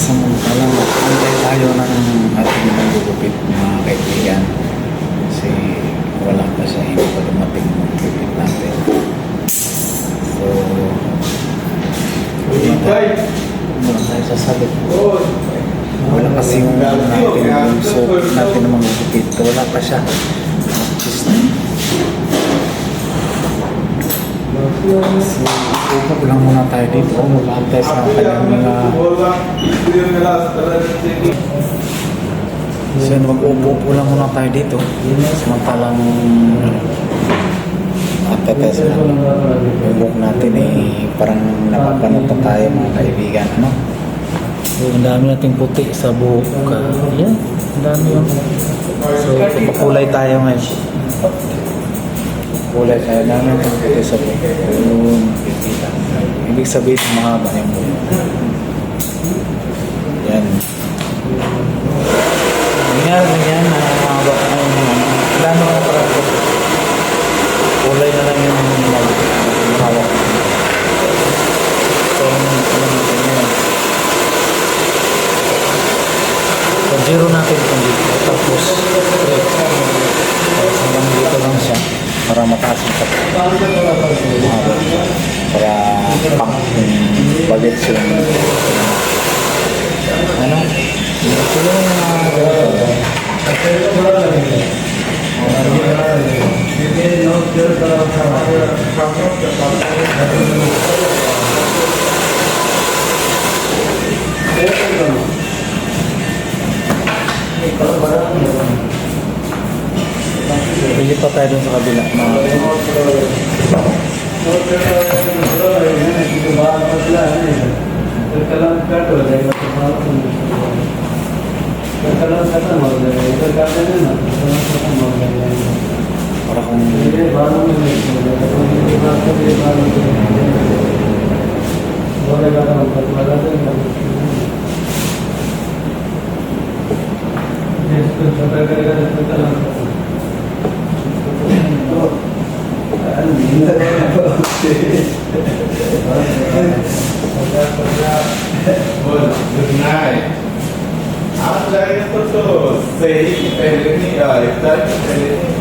Samantalang antay tayo ng ating nagugupit mga kaibigan. Kasi wala pa siya, hindi pa dumating yung gupit natin. So, muna tayo sa sagot. Wala kasi yung natin, so natin namang gugupit. Wala pa siya. So, upo lang muna tayo dito. Mag-antay sa kanyang mga... So, mag-upo lang muna tayo dito. Samantalang antay tayo sa buhok natin parang napapanood pa tayo mga kaibigan. Ano? So, ang dami nating puti sa buhok. Yan, ang dami yung... So, pakulay tayo ngayon. Kulay kaya namin ang puti sa buhok. Ibig sabihin mahaba yung buhok. Yan. Yan na mahaba yung buhok. Ilan mo na para kulay na lang yung mahaba. So, alam natin yan. So, zero natin kung dito. Tapos, hanggang dito lang siya. Para mataas yung mahaba. Para pang balit sila. Ano? Ito yung pili pa tayo dun sa kabila. Para kung Good night. आप जाएंगे तो सही पहले नहीं इफ्तार के पहले नहीं